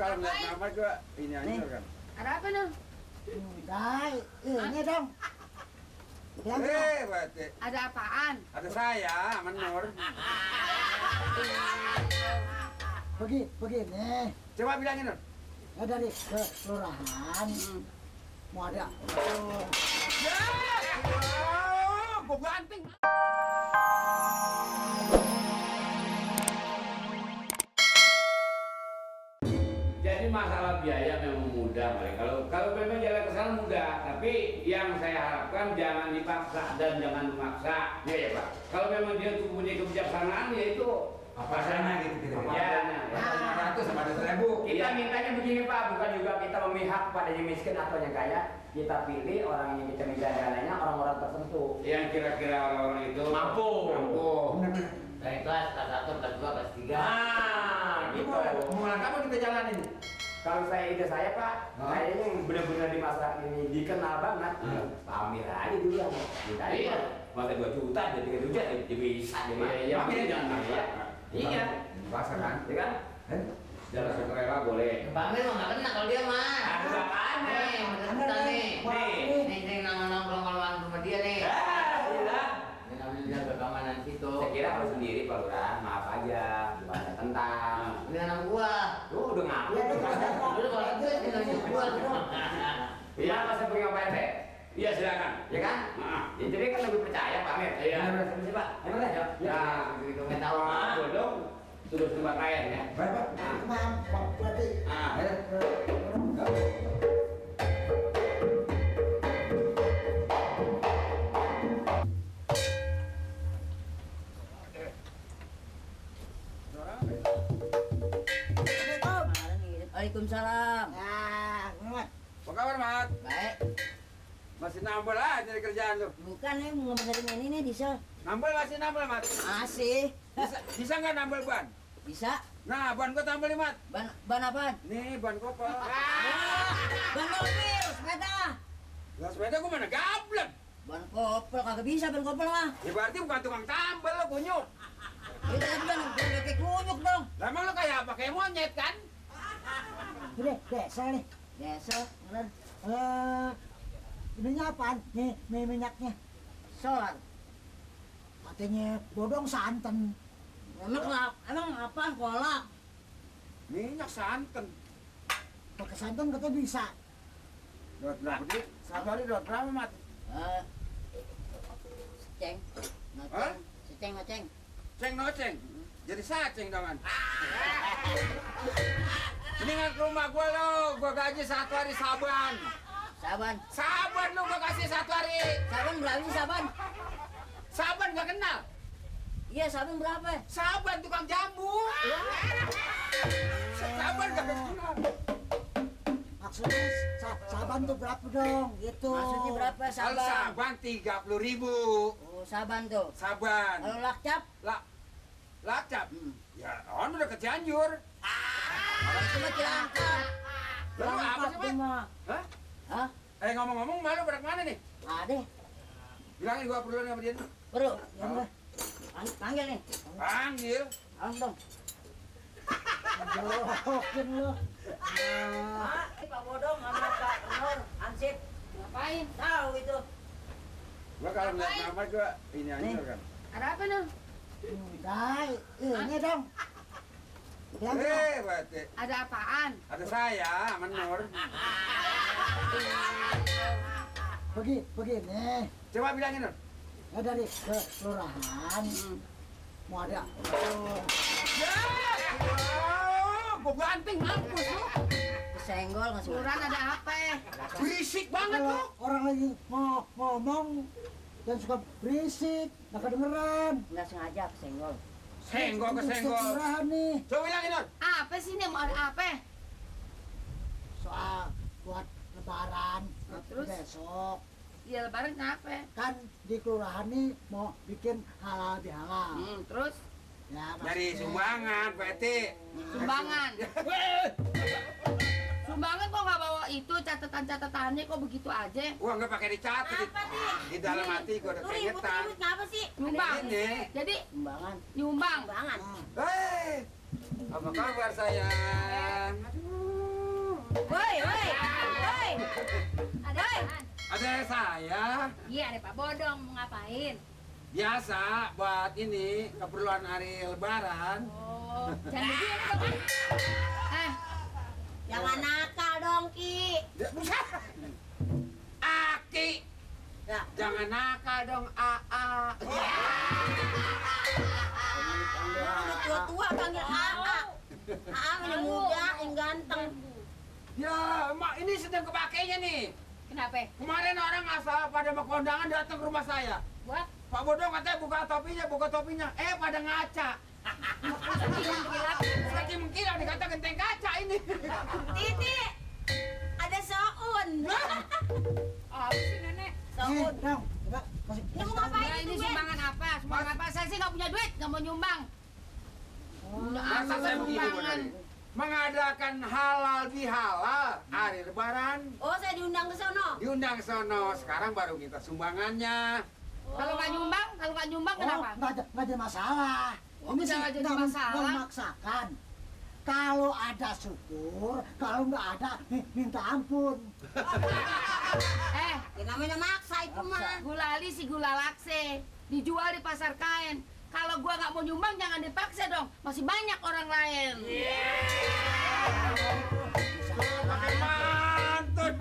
kalau ngeliat nama gua ini aja kan. Ada apa nih? Udah, ini dong. Berarti Ada apaan? ada saya, Menur. Begini. Coba bilangin, Nur. Ya dari kelurahan. Mau ada. Ya, gua banting. Jadi masalah biaya memang mudah, Mari. Kalau memang jalan ke sana mudah, tapi yang saya harapkan jangan dipaksa dan jangan memaksa, ya Pak. Kalau memang dia punya kebijaksanaan, ya itu Apa sana gitu. Ya, 500 sama 100.000. Kita mintanya begini Pak, bukan juga kita memihak pada yang miskin atau yang kaya. Kita pilih orang yang kita minta dananya orang-orang tertentu. yang kira-kira orang-orang itu Mampu. Dari kelas 1, kelas 2, kelas 3. Nah, gitu. Hubungan kamu kita jalanin. Kalau ide saya Pak, kayaknya yang benar-benar di masyarakat ini dikenal banget. Pak Amir aja dulu yang minta Iya. masa 2 juta, jadi 3 juta, jadi bisa deh Pak. Iya, Amir jangan maksa. Iya. Bahasa kan? Iya kan? Jalan sukarela boleh. Pak Amir mah nggak kena kalau dia mah. Aduh, apaan Nih, bener nih. Nih. Nih, nongkrong kalau rumah dia nih. Gila. Dia namanya dia ke keamanan situ. Saya kira kalau sendiri Pak Lurah, maaf aja, bukannya tentang. Ini anak gua. Lu udah ngaku. Dulu kalau itu nanya gua. Iya, masa punya Pak RT? Iya, silakan. Ya kan? Nah. Ya, jadi kan lebih percaya Pak Amir. Iya. Bener Pak. Ayo Pak. Ya, Begitu nggak tahu. dong sudah tempat air ya. Baik, Pak. Maaf, berarti. Ah, Waalaikumsalam. Nah, ngemat. Apa kabar, Mat? Baik. Masih nambel aja dari kerjaan lu. Bukan nih mau ngebenerin ini nih diesel. Nambel masih nambel, Mat. Masih. Bisa nggak nambel ban? Bisa. Nah, ban gua tambel nih, Mat. Ban apaan? Nih, ban kopel. Ban mobil, sepeda. Lah sepeda gua mana gablek. Ban kopel kagak bisa ban kopel mah. Ya berarti bukan tukang tambel lo, kunyuk. Itu kan ban kayak kunyuk dong. Lah emang lo kayak apa? Kayak monyet kan? Udah, desel nih. Diesel, bener. Ininya apaan? Nih, minyaknya. Solar. Katanya bodong santan. Emang apaan kolak? Minyak santan. Pakai santan katanya bisa. Dot berapa duit? Satu hari dot berapa, Mat? Seceng. Hah? Ngoceng. Ngoceng. Ceng noceng. Jadi saceng dong kan? Mendingan ke rumah gua lo, gua gaji satu hari saban. Saban. Saban lo gua kasih satu hari. Saban berapa sih saban? Saban gak kenal. Iya saban berapa? Saban tukang jambu. Saban gak kenal. Maksudnya saban tuh berapa dong? Gitu. Maksudnya berapa Kalau saban? saban 30.000. Oh saban tuh. Saban. Kalau lakcap? Lakcap. Ya, on udah ke Cianjur. Kalau itu mah Cilangkap. Lalu apa sih, Mat? mah. Hah? Hah? Ngomong-ngomong, malu pada kemana nih? Ada. Bilangin gua perlu sama dia. Bro, Ya udah. panggil nih. Panggil. Awas dong. Jorokin lo. Pak Bodong sama Pak Nur, Ansip. Ngapain? Tahu itu. Gua kalau ngeliat nama gua ini aja kan. Ada apa nih? Udah, ini dong. Berarti Ada apaan? ada saya, Menur. Begini. Coba bilangin, Nur. Ya dari kelurahan. Mau ada. Ya, gua banting mampus lu. Kesenggol nggak sih? Kelurahan ada apa? Berisik banget Kalau lu. orang lagi mau ngomong dan suka berisik, nggak kedengeran. Nggak sengaja kesenggol. Senggol ke Untuk senggol. kelurahan nih. Coba bilangin, Nur. Apa sih ini? Mau ada apa? Soal buat lebaran. Nah, terus? Besok. Ya lebaran kenapa? Kan di kelurahan nih mau bikin halal bihalal. Terus? Ya, Dari maksudnya. sumbangan, berarti. Sumbangan. Sumbangan kok nggak bawa itu catatan-catatannya kok begitu aja? Gua nggak pakai dicatat. Di dalam hati gua ada keingetan. Kenapa sih? Nyumbang. Ini. Jadi Sumbangan. nyumbang. Hei, apa kabar sayang? Aduh, Woi, woi, woi. Ada apaan? Ada saya. Iya, ada Pak Bodong. Mau ngapain? Biasa buat ini keperluan hari lebaran. Oh, jangan begini dong, ah. Jangan nakal dong, Ki. Buset. Aki. Ya. Jangan nakal dong, AA. Udah tua-tua panggil AA. AA yang muda, yang ganteng. Ya, mak ini sedang kepakainya nih. Kenapa? Kemarin orang asal pada mau kondangan datang ke rumah saya. Buat Pak Bodong katanya buka topinya. Pada ngaca. Saking mengkilap dikata genteng kaca ini. Titi, ada Soun. apa sih nenek? Soun. Dong, coba kasih. Ini mau ngapain Nah, itu, ini Ben? sumbangan apa? Sumbangan apa? Saya sih nggak punya duit, nggak mau nyumbang. Masa saya begini, Bu Nari? Mengadakan halal bihalal hari lebaran. Oh, saya diundang ke sono. Diundang sono, sekarang baru minta sumbangannya. Kalau nggak nyumbang Oh, kenapa? nggak ada masalah. Oh, Ini sih nggak jadi nggak masalah. memaksakan. Kalau ada syukur, kalau nggak ada minta ampun. Ya, namanya maksa itu mah. Gulali si gula lakse dijual di pasar kain. Kalau gua nggak mau nyumbang jangan dipaksa dong. Masih banyak orang lain. Pakai mantun.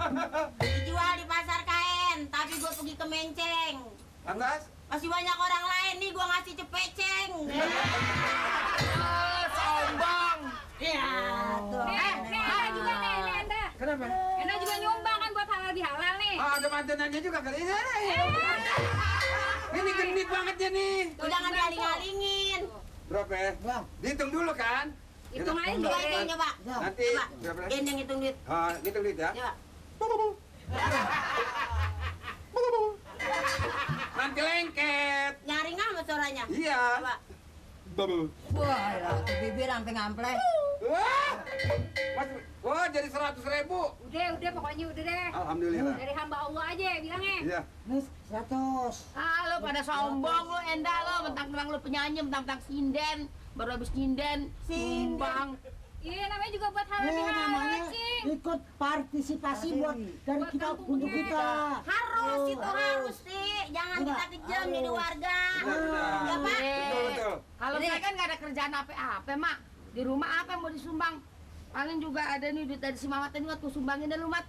Dijual di pasar kain, tapi gue pergi ke Menceng. Lantas? Masih banyak orang lain nih, gue ngasih cepeceng. Sombong. Iya, tuh. Anda juga nih, ini Anda. Kenapa? Anda juga nyumbang kan buat halal bihalal nih. Ada mantenannya juga kali ini. Ini genit banget ya nih. Tuh jangan dialing-alingin. Berapa ya? Bang, Dihitung dulu kan? Hitung aja Coba dulu. hitung, coba. Nanti Coba. berapa? Gen yang hitung duit. Hitung duit ya. Coba. Nanti lengket. Nyaring amat suaranya. Iya. Coba. Bubble. Wah, tuh bibir sampai ngampleh. Wah, wah jadi 100.000. Udah, pokoknya udah deh. Alhamdulillah. Dari hamba Allah aja bilangnya. Iya. nih 100. Lo pada sombong lo, Enda lo, mentang-mentang lo penyanyi, mentang-mentang sinden, baru habis nyinden, nyumbang. Iya, namanya juga buat halal Ini bihalal, namanya Cing. ikut partisipasi buat dari Buat kita kampung untuk kita. kita. Harus itu Harus. harus sih. Jangan kita Enggak, kejam jadi harus. warga. Benar. Ya, Pak? Betul, betul. Kalau saya kan nggak ada kerjaan apa-apa, Mak. Di rumah apa yang mau disumbang? Paling juga ada nih duit dari si Mamat ini, Mat. Tuh sumbangin deh lu, Mat.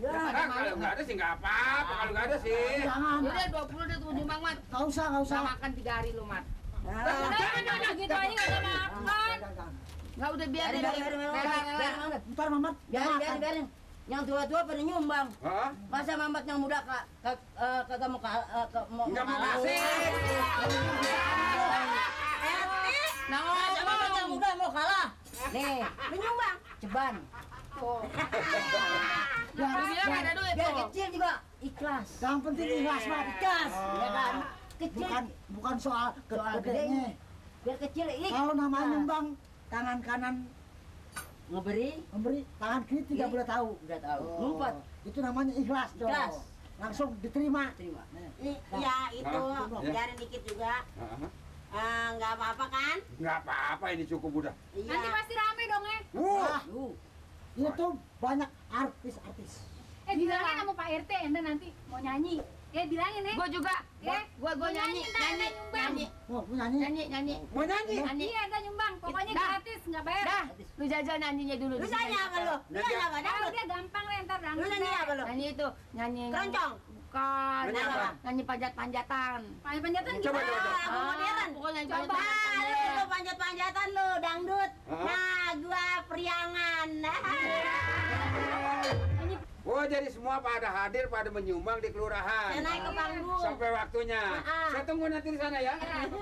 Ah, kalau nggak ada sih nggak apa-apa. Kalau nggak ada sih. Jangan, Yaudah 20 deh tuh nyumbang, Mat. nggak usah, nggak usah. Udah makan 3 hari lu, Mat. Udah, gitu aja nggak usah makan. Nggak udah biarin. Biarin. Ntar Mamat, Biarin. Yang tua-tua pada nyumbang. Hah? Masa Mamat yang muda kagak mau Nggak mau kasih. Nah, Masa Mamat yang muda mau kalah. Nih, lu nyumbang. Ceban. Lu bilang ada duit Biar tuh. kecil juga ikhlas. yang penting ikhlas, Mat. Ikhlas, ya kan? Kecil. Bukan soal Soal gedenya. Biar kecil ikhlas. Kalau namanya nyumbang, tangan kanan Ngeberi, memberi, tangan kiri tidak Iya. boleh tahu. udah tahu. Oh, Ngumpet. itu namanya ikhlas, dong. Ikhlas. Langsung diterima. Terima. Nih. Ya itu, Hah? biarin dikit juga. Ah, Nggak apa-apa kan? nggak apa-apa ini cukup udah. Iya. Nanti pasti rame dong ya. Wah, Itu banyak artis-artis. Bilangin sama Pak RT Anda nanti mau nyanyi. Bilangin ya. Gua juga. Ya, Gua nyanyi, ntar Anda nyumbang. Oh, nyanyi. nyanyi. mau nyanyi? Iya, Anda nyumbang. Pokoknya Dah. gratis, nggak bayar. Dah, lu jajal nyanyinya dulu. Lu nyanyi apa lu? Lu nyanyi apa? Ah, Dangdut? udah gampang lah ntar Lu dangdut. nyanyi apa lu? Nyanyi itu, nyanyi. Keroncong? Bukan. Nyanyi apa? Nyanyi panjat-panjatan. Panjat-panjatan Coba, gimana? coba, Lagu modern. Pokoknya nyanyi Coba. panjat-panjatan. Lu panjat-panjatan lu, dangdut. Hah? Nah, gua priangan. Oh jadi semua pada hadir, pada menyumbang di kelurahan. Saya naik ke panggung. Sampai waktunya. Saya tunggu nanti di sana ya.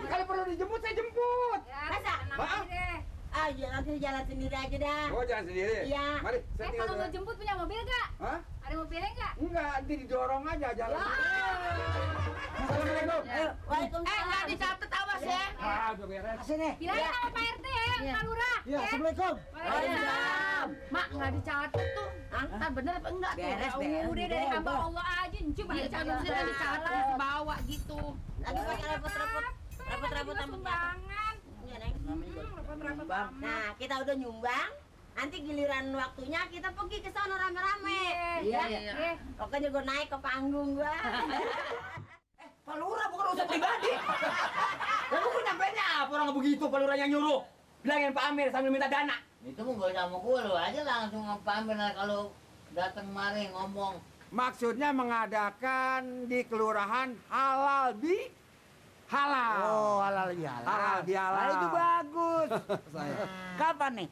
Kalau perlu dijemput, saya jemput. Ya, Masa? tenang Hah? aja deh. Ah, ya, nanti jalan sendiri aja dah. Oh jangan sendiri. Iya. Mari, saya tinggal Kalau dulu. mau jemput punya mobil nggak? Hah? Ada mobilnya nggak? Enggak, nanti didorong aja jalan. Assalamualaikum. Ayo, waalaikumsalam. Nggak dicatat awas ya. Ah, udah beres. Sini. Bilangin sama Pak RT ya, Pak Lurah. Ya, Assalamualaikum. Waalaikumsalam. Mak, nggak dicatat tuh. Ntar bener apa enggak tuh? Beres, Ya beres. Udah dari hamba Allah aja, Encu Iya, banyak jangan sih dicatat harus bawa gitu. Lagi pakai repot-repot. Repot-repot sama jatuh. sumbangan. Iya, Neng. Repot-repot. Nah, kita udah nyumbang. Nanti giliran waktunya kita pergi ke sana rame-rame. Iya, Ya? iya. Pokoknya gue naik ke panggung gua. Pak Lurah bukan urusan pribadi. Lalu kok nyampainya apa orang begitu Pak Lurah yang nyuruh? Bilangin Pak Amir sambil minta dana. Itu mau gak sama gue, lu aja langsung pamer kalau datang kemari ngomong. Maksudnya mengadakan di kelurahan halal bi halal. Oh, halal bihalal. Halal bihalal. Nah, itu bagus. Saya. Kapan nih?